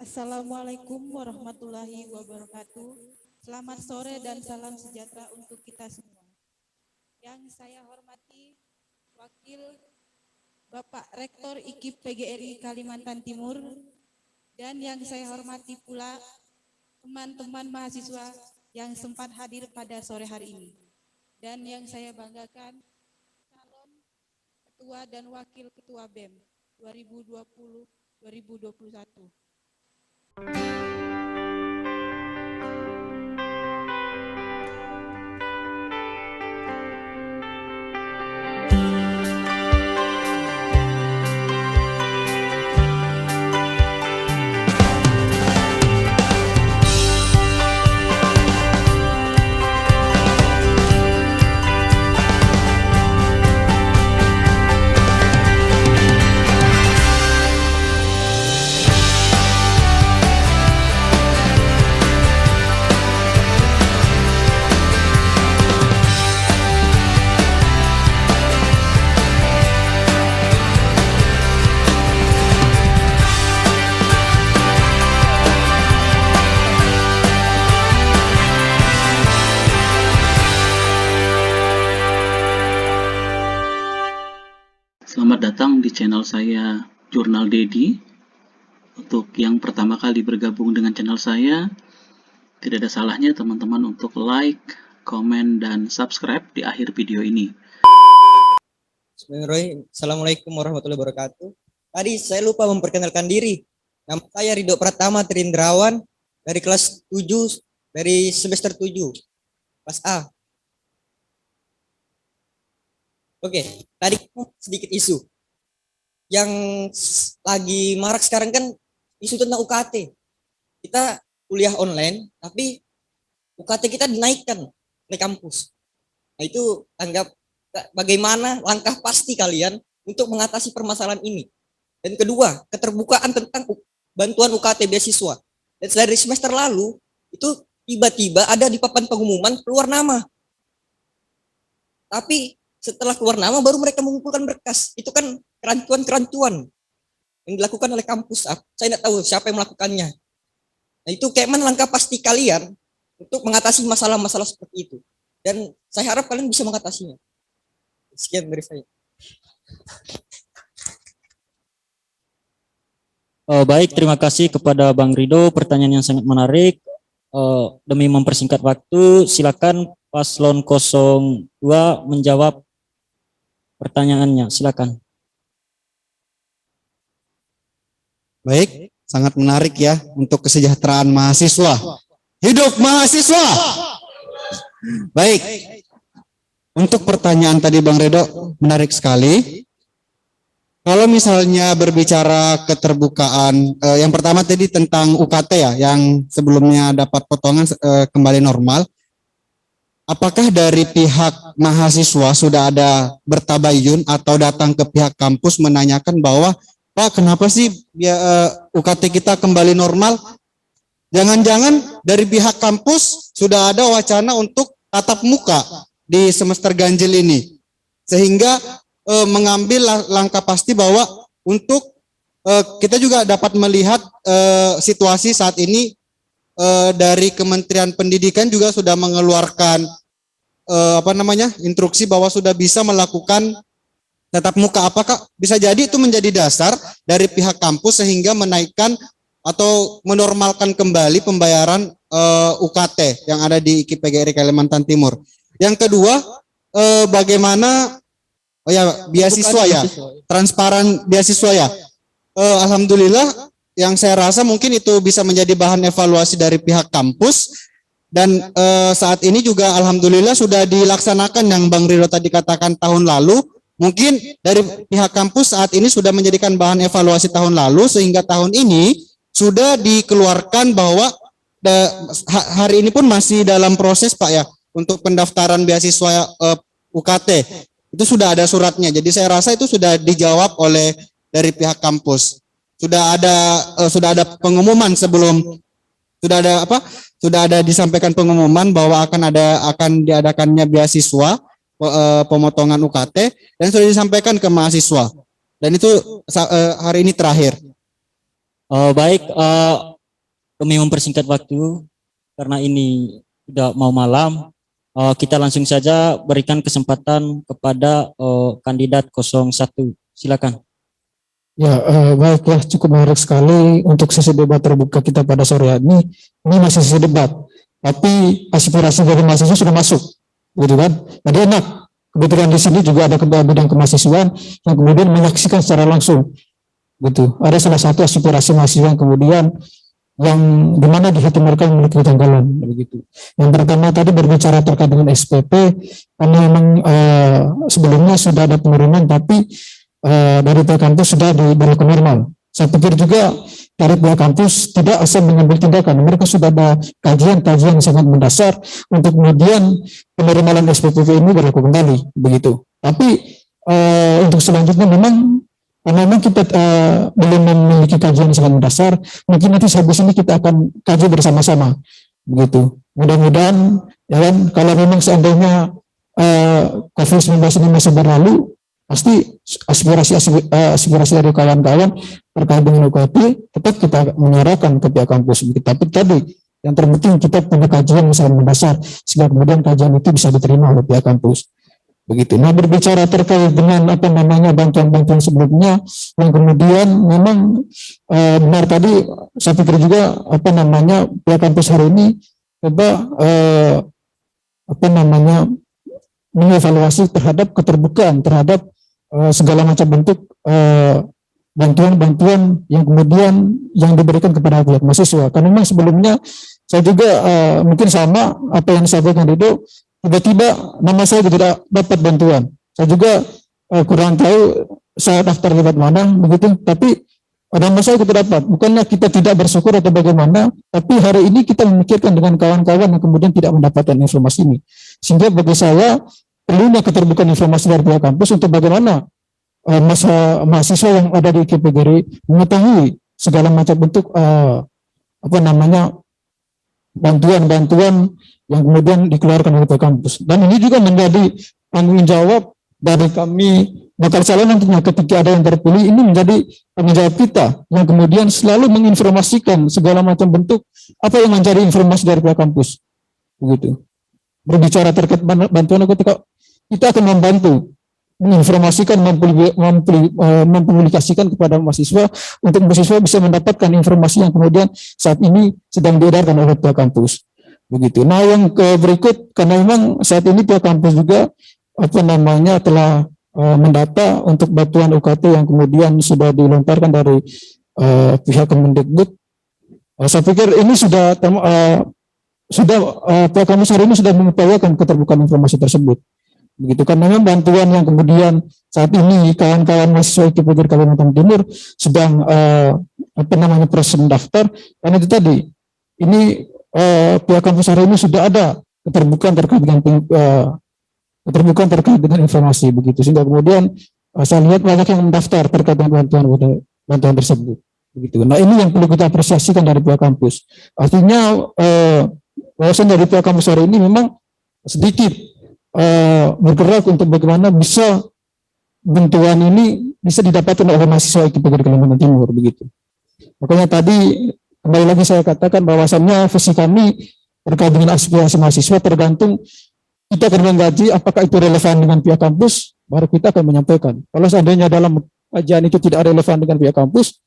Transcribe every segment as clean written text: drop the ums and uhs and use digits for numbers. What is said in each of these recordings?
Assalamualaikum warahmatullahi wabarakatuh. Selamat sore dan salam sejahtera untuk kita semua. Yang saya hormati Wakil Bapak Rektor IKIP PGRI Kalimantan Timur, dan yang saya hormati pula teman-teman mahasiswa yang sempat hadir pada sore hari ini. Dan yang saya banggakan, calon Ketua dan Wakil Ketua BEM 2020-2021. Selamat datang di channel saya, Jurnal Dedi. Untuk yang pertama kali bergabung dengan channel saya, tidak ada salahnya teman-teman untuk like, komen, dan subscribe di akhir video ini. Bismillahirrahmanirrahim. Assalamualaikum warahmatullahi wabarakatuh. Tadi saya lupa memperkenalkan diri. Nama saya Ridho Pratama Trindrawan dari kelas 7, dari semester 7, kelas A. Oke, tadi sedikit isu. Yang lagi marak sekarang kan isu tentang UKT. Kita kuliah online, tapi UKT kita dinaikkan di kampus. Nah itu anggap bagaimana langkah pasti kalian untuk mengatasi permasalahan ini. Dan kedua, keterbukaan tentang bantuan UKT beasiswa. Dan dari semester lalu, itu tiba-tiba ada di papan pengumuman keluar nama. Tapi setelah keluar nama baru mereka mengumpulkan berkas. Itu kan kerancuan-kerancuan yang dilakukan oleh kampus. Saya tidak tahu siapa yang melakukannya. Nah itu kayak mana langkah pasti kalian untuk mengatasi masalah-masalah seperti itu. Dan saya harap kalian bisa mengatasinya. Sekian dari saya. Baik, terima kasih kepada Bang Ridho. Pertanyaan yang sangat menarik. Demi mempersingkat waktu, silakan Paslon 02 menjawab pertanyaannya. Silakan. Baik, sangat menarik ya untuk kesejahteraan mahasiswa. Hidup mahasiswa! Baik, untuk pertanyaan tadi Bang Ridho menarik sekali. Kalau misalnya berbicara keterbukaan, yang pertama tadi tentang UKT ya, yang sebelumnya dapat potongan kembali normal. Apakah dari pihak mahasiswa sudah ada bertabayun atau datang ke pihak kampus menanyakan bahwa Pak, kenapa sih UKT kita kembali normal? Jangan-jangan dari pihak kampus sudah ada wacana untuk tatap muka di semester ganjil ini, sehingga mengambil langkah pasti bahwa untuk kita juga dapat melihat situasi saat ini. Dari Kementerian Pendidikan juga sudah mengeluarkan instruksi bahwa sudah bisa melakukan tatap muka. Apakah bisa jadi itu menjadi dasar dari pihak kampus sehingga menaikkan atau menormalkan kembali pembayaran UKT yang ada di IKIP PGRI Kalimantan Timur? Yang kedua, bagaimana beasiswa ya, transparan beasiswa ya. Alhamdulillah, yang saya rasa mungkin itu bisa menjadi bahan evaluasi dari pihak kampus, dan saat ini juga alhamdulillah sudah dilaksanakan yang Bang Ridho tadi katakan tahun lalu. Mungkin dari pihak kampus saat ini sudah menjadikan bahan evaluasi tahun lalu, sehingga tahun ini sudah dikeluarkan bahwa hari ini pun masih dalam proses Pak ya untuk pendaftaran beasiswa UKT. Itu sudah ada suratnya, jadi saya rasa itu sudah dijawab oleh dari pihak kampus. Sudah ada pengumuman sebelum sudah ada disampaikan pengumuman bahwa akan diadakannya beasiswa pemotongan UKT, dan sudah disampaikan ke mahasiswa, dan itu hari ini terakhir. Baik, demi mempersingkat waktu karena ini udah mau malam, kita langsung saja berikan kesempatan kepada kandidat 01. Silakan. Ya, baiklah, cukup menarik sekali untuk sesi debat terbuka kita pada sore hari ini. Ini masih sesi debat, tapi aspirasi dari mahasiswa sudah masuk, gitu kan? Jadi enak. Kebetulan di sini juga ada bidang kemahasiswaan yang kemudian menyaksikan secara langsung, gitu. Ada salah satu aspirasi mahasiswa yang kemudian yang dimana di hati mereka memiliki kejanggalan, begitu. Yang pertama tadi berbicara terkait dengan SPP, karena memang sebelumnya sudah ada penurunan, tapi dari pihak kampus sudah dibalik normal. Saya pikir juga dari pihak kampus tidak asal mengambil tindakan. Mereka sudah ada kajian-kajian sangat mendasar untuk kemudian penormalan SPP ini berlaku kembali, begitu. Tapi untuk selanjutnya memang kita belum memiliki kajian yang sangat mendasar. Mungkin nanti habis ini kita akan kaji bersama-sama, begitu. Mudah-mudahan, ya kan, kalau memang seandainya COVID-19 ini masih berlalu, pasti aspirasi dari kawan-kawan terkait dengan UKT tetap kita menyerahkan ke pihak kampus. Tapi tadi yang terpenting kita punya kajian yang sangat mendasar sehingga kemudian kajian itu bisa diterima oleh pihak kampus. Begitu. Nah, berbicara terkait dengan bantuan-bantuan sebelumnya yang kemudian memang benar tadi saya pikir juga pihak kampus hari ini coba mengevaluasi terhadap keterbukaan terhadap segala macam bentuk bantuan-bantuan yang kemudian yang diberikan kepada pihak mahasiswa. Karena memang sebelumnya saya juga mungkin sama apa yang disampaikan Rido, tiba-tiba nama saya tidak dapat bantuan. Saya juga kurang tahu saya daftar lewat mana, begitu. Tapi nama saya tidak dapat. Bukannya kita tidak bersyukur atau bagaimana, tapi hari ini kita memikirkan dengan kawan-kawan yang kemudian tidak mendapatkan informasi ini. Sehingga bagi saya perlunya keterbukaan informasi dari pihak kampus untuk bagaimana mahasiswa yang ada di IKPGRI mengetahui segala macam bentuk bantuan-bantuan yang kemudian dikeluarkan oleh pihak kampus. Dan ini juga menjadi tanggung jawab dari kami bakal calon nantinya ketika ada yang terpilih, ini menjadi tanggung jawab kita yang kemudian selalu menginformasikan segala macam bentuk apa yang menjadi informasi dari pihak kampus. Begitu. Berbicara terkait bantuan ketika kita akan membantu menginformasikan, mempublikasikan kepada mahasiswa untuk mahasiswa bisa mendapatkan informasi yang kemudian saat ini sedang diedarkan oleh pihak kampus. Begitu. Nah, yang berikut, karena memang saat ini pihak kampus juga telah mendata untuk bantuan UKT yang kemudian sudah dilontarkan dari pihak Kemendikbud. Saya pikir ini sudah pihak kampus hari ini sudah mengupayakan keterbukaan informasi tersebut. Begitu, karena memang bantuan yang kemudian saat ini kawan-kawan mahasiswa IKPGRI Kalimantan Timur sedang proses mendaftar, karena itu tadi ini pihak kampus hari ini sudah ada keterbukaan terkait dengan informasi, begitu, sehingga kemudian saya lihat banyak yang mendaftar terkait dengan bantuan tersebut, begitu. Nah, ini yang perlu kita apresiasikan dari pihak kampus. Artinya wawasan dari pihak kampus hari ini memang sedikit bergerak untuk bagaimana bisa bantuan ini bisa didapatkan oleh mahasiswa IKPGRI Kalimantan Timur, begitu. Makanya tadi kembali lagi saya katakan bahwasannya visi kami terkait dengan aspirasi mahasiswa tergantung kita akan mengkaji apakah itu relevan dengan pihak kampus, baru kita akan menyampaikan. Kalau seandainya dalam kajian itu tidak relevan dengan pihak kampus,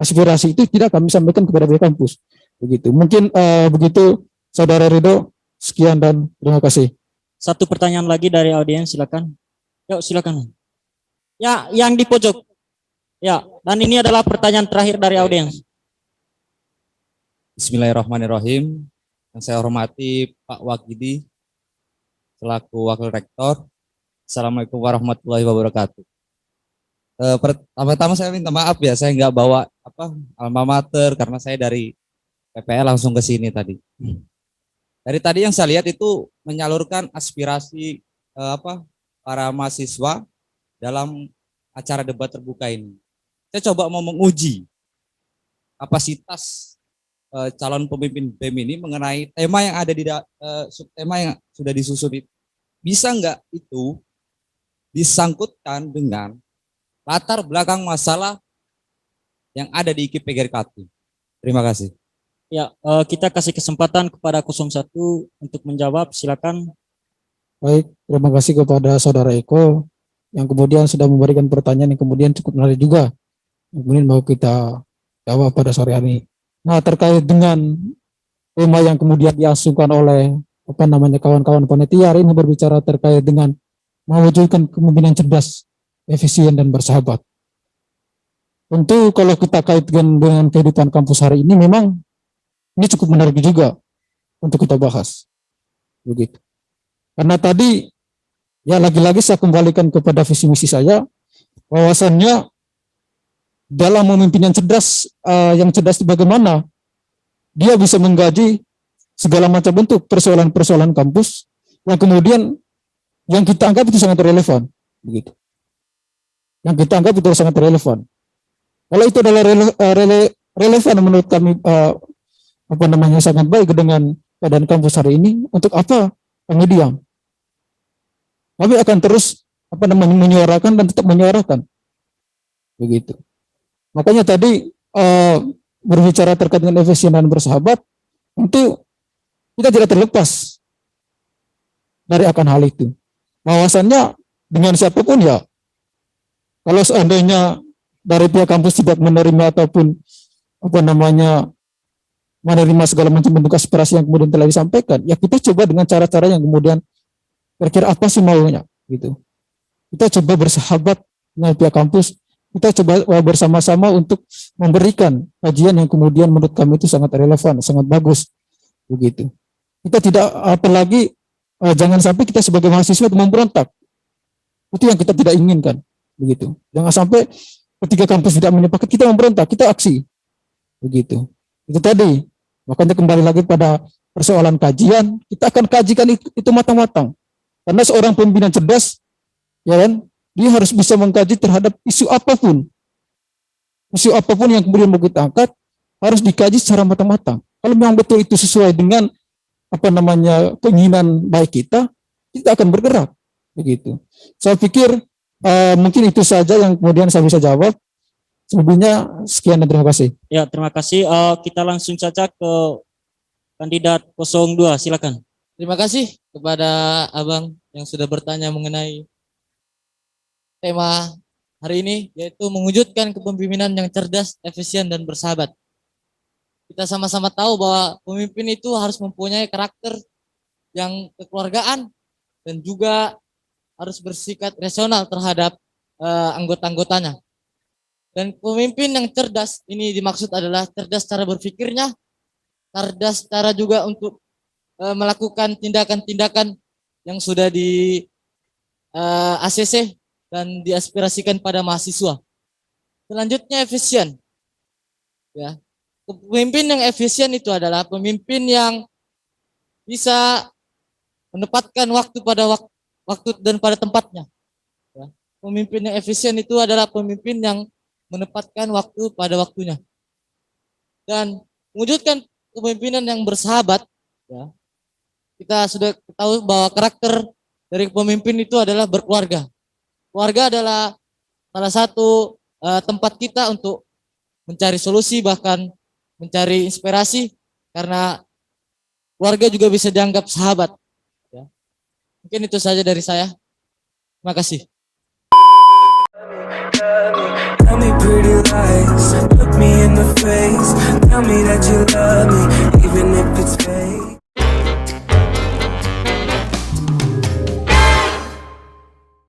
aspirasi itu tidak kami sampaikan kepada pihak kampus, begitu. Mungkin begitu, Saudara Ridho. Sekian dan terima kasih. Satu pertanyaan lagi dari audiens, silakan. Yuk, silakan. Ya, yang di pojok. Ya, dan ini adalah pertanyaan terakhir dari audiens. Bismillahirrahmanirrahim. Yang saya hormati Pak Wakidi selaku Wakil Rektor. Assalamualaikum warahmatullahi wabarakatuh. Pertama-tama saya minta maaf ya, saya nggak bawa alma mater karena saya dari PPL langsung ke sini tadi. Dari tadi yang saya lihat itu menyalurkan aspirasi para mahasiswa dalam acara debat terbuka ini. Saya coba mau menguji kapasitas calon pemimpin BEM ini mengenai tema yang ada di subtema yang sudah disusun. Bisa nggak itu disangkutkan dengan latar belakang masalah yang ada di IKPGRI Kaltim? Terima kasih. Ya, kita kasih kesempatan kepada 01 untuk menjawab. Silakan. Baik, terima kasih kepada Saudara Eko yang kemudian sudah memberikan pertanyaan yang kemudian cukup menarik juga. Yang kemudian mau kita jawab pada sore hari ini. Nah, terkait dengan tema yang kemudian diasuhkan oleh kawan-kawan panitia hari ini berbicara terkait dengan mewujudkan kepemimpinan cerdas, efisien dan bersahabat. Tentu kalau kita kaitkan dengan kehidupan kampus hari ini memang ini cukup menarik juga untuk kita bahas. Begitu. Karena tadi ya lagi-lagi saya kembalikan kepada visi misi saya bahwasannya dalam memimpin yang cerdas itu bagaimana dia bisa menggaji segala macam bentuk persoalan-persoalan kampus yang kemudian yang kita anggap itu sangat relevan, begitu. Yang kita anggap itu sangat relevan. Kalau itu adalah relevan menurut kami sangat baik dengan keadaan kampus hari ini, untuk apa kami diam? Kami akan terus menyuarakan dan tetap menyuarakan, begitu. Makanya tadi berbicara terkait dengan efisien dan bersahabat, tentu kita tidak terlepas dari akan hal itu. Bahwasannya dengan siapapun ya, kalau seandainya dari pihak kampus tidak menerima ataupun menerima segala macam bentuk aspirasi yang kemudian telah disampaikan, ya kita coba dengan cara-cara yang kemudian kira-kira apa sih maunya, gitu. Kita coba bersahabat dengan pihak kampus, kita coba bersama-sama untuk memberikan kajian yang kemudian menurut kami itu sangat relevan, sangat bagus, begitu. Kita tidak apalagi jangan sampai kita sebagai mahasiswa memberontak. Itu yang kita tidak inginkan, begitu. Jangan sampai ketika kampus tidak menyepakat kita memberontak, kita aksi, begitu. Itu tadi. Makanya kembali lagi pada persoalan kajian, kita akan kajikan itu matang-matang. Karena seorang pimpinan cerdas, ya kan, dia harus bisa mengkaji terhadap isu apapun. Isu apapun yang kemudian mau kita angkat harus dikaji secara matang-matang. Kalau memang betul itu sesuai dengan keinginan baik kita akan bergerak, begitu. Saya pikir mungkin itu saja yang kemudian saya bisa jawab. Selebihnya sekian dan terima kasih. Ya, terima kasih. Kita langsung saja ke kandidat 02. Silakan. Terima kasih kepada Abang yang sudah bertanya mengenai tema hari ini, yaitu mewujudkan kepemimpinan yang cerdas, efisien, dan bersahabat. Kita sama-sama tahu bahwa pemimpin itu harus mempunyai karakter yang kekeluargaan dan juga harus bersikap rasional terhadap anggota-anggotanya. Dan pemimpin yang cerdas ini dimaksud adalah cerdas cara berpikirnya, cerdas cara juga untuk melakukan tindakan-tindakan yang sudah di ACC dan diaspirasikan pada mahasiswa. Selanjutnya efisien. Ya. Pemimpin yang efisien itu adalah pemimpin yang bisa menempatkan waktu pada waktu dan pada tempatnya. Ya. Pemimpin yang efisien itu adalah pemimpin yang menempatkan waktu pada waktunya. Dan mewujudkan kepemimpinan yang bersahabat, ya, kita sudah tahu bahwa karakter dari pemimpin itu adalah berkeluarga. Keluarga adalah salah satu tempat kita untuk mencari solusi, bahkan mencari inspirasi, karena keluarga juga bisa dianggap sahabat. Ya. Mungkin itu saja dari saya. Terima kasih. Tell me pretty lies, look me in the face, tell me that you love me, even if it's fake.